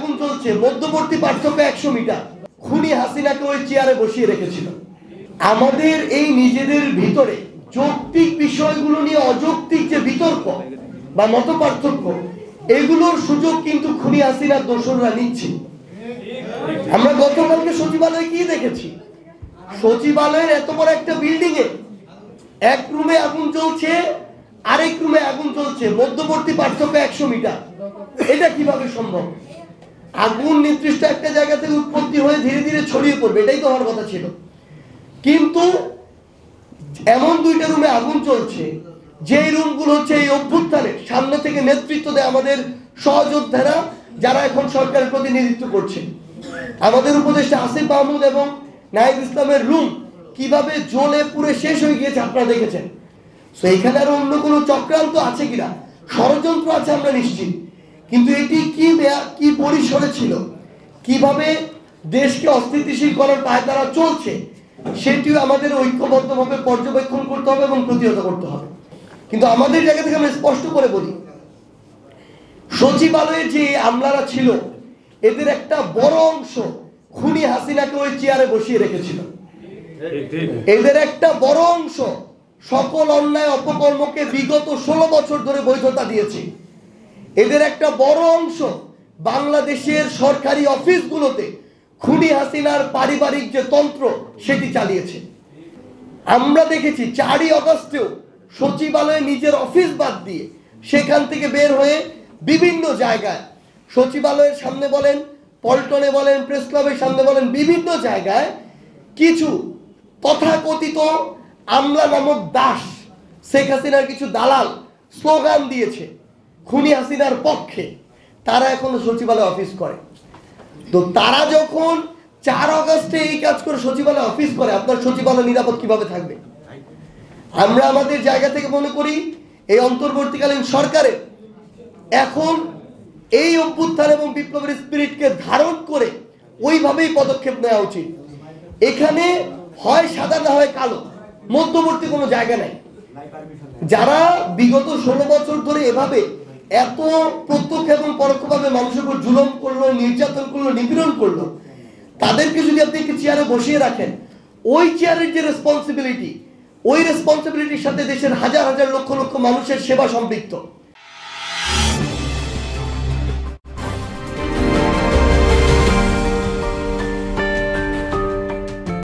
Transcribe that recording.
আগুন জ্বলছে, মধ্যবর্তী পার্থক্য 100 মিটার। খুনি হাসিনাকে ওই চেয়ারে বসিয়ে রেখেছিল। আমাদের এই নিজেদের ভিতরে যৌক্তিক বিষয়গুলো নিয়ে অযৌক্তিক যে বিতর্ক বা মত পার্থক্য, এগুলোর সুযোগ কিন্তু খুনি হাসিনার দোসররা নিচ্ছে। আমরা গতকালকে সচিবালয়ে কি দেখেছি? সচিবালয়ের এত বড় একটা বিল্ডিং এ এক রুমে আগুন জ্বলছে, আরেক রুমে আগুন জ্বলছে, মধ্যবর্তী পার্থক্য 100 মিটার। এটা কিভাবে সম্ভব? আগুন নির্দিষ্ট একটা জায়গা থেকে উৎপত্তি হয়ে ধীরে ধীরে ছড়িয়ে পড়বে, এটাই তো হওয়ার কথা ছিল। কিন্তু এমন দুইটা রুমে আগুন চলছে, যে রুমগুলো হচ্ছে এই অভ্যুত্থানের সামনে থেকে নেতৃত্ব দেয় আমাদের সহযোদ্ধারা, যারা এখন সরকারের প্রতিনিধিত্ব করছে। আমাদের উপদেষ্টা আসিফ মাহমুদ এবং নাহিদ ইসলামের রুম কিভাবে জ্বলে পুড়ে শেষ হয়ে গিয়েছে আপনারা দেখেছেন। তো এখানে আর অন্য কোনো চক্রান্ত আছে কিনা, ষড়যন্ত্র আছে আমরা নিশ্চিত। কিন্তু এটি কি পরিসরে ছিল, কিভাবে দেশকে অস্থিতিশীল করার পায়তারা চলছে, সেটিও আমাদের ঐক্যবদ্ধভাবে পর্যবেক্ষণ করতে হবে এবং প্রতিহত করতে হবে। কিন্তু আমাদের জায়গা থেকে আমরা স্পষ্ট করে বলি, সচিবালয়ে যে আমলারা ছিল, এদের একটা বড় অংশ খুনি হাসিনাকে ওই চেয়ারে বসিয়ে রেখেছিল। এদের একটা বড় অংশ সকল অন্যায় অপকর্মকে বিগত 16 বছর ধরে বৈধতা দিয়েছে। এদের একটা বড় অংশ বাংলাদেশের সরকারি অফিসগুলোতে খুনি হাসিনার পারিবারিক যে তন্ত্র, সেটি চালিয়েছে। আমরা দেখেছি 4ই আগস্টেও সচিবালয়ে নিজের অফিস বাদ দিয়ে সেখান থেকে বের হয়ে বিভিন্ন জায়গায়, সচিবালয়ের সামনে বলেন, পল্টনে বলেন, প্রেস ক্লাবের সামনে বলেন, বিভিন্ন জায়গায় কিছু তথাকথিত আমলা নামক দাস, শেখ হাসিনার কিছু দালাল স্লোগান দিয়েছে খুনি হাসিনার পক্ষে। তারা এখন সচিবালয়ে অফিস করে। তো তারা যখন 4 আগস্টে এই কাজ করে সচিবালয়ে অফিস করে, আপনার সচিবালয় নিরাপদ কিভাবে থাকবে? আমরা আমাদের জায়গা থেকে মনে করি এই অন্তর্বর্তীকালীন সরকারের এখন এই অভ্যুত্থান এবং বিপ্লবের স্পিরিটকে ধারণ করে ওইভাবেই পদক্ষেপ নেওয়া উচিত। এখানে হয় সাদা না হয় কালো, মধ্যবর্তী কোনো জায়গা নাই। যারা বিগত 16 বছর ধরে এভাবে এত প্রত্যক্ষ এবং পরোক্ষভাবে মানুষের উপর জুলুম করলো, নির্যাতন করলো, নিপীড়ন করলো, তাদেরকে যদি আপনি একটি চেয়ারে বসিয়ে রাখেন, ওই চেয়ারের যে রেসপন্সিবিলিটি, ওই রেসপন্সিবিলিটির সাথে দেশের হাজার হাজার লক্ষ লক্ষ মানুষের সেবা সম্পৃক্ত।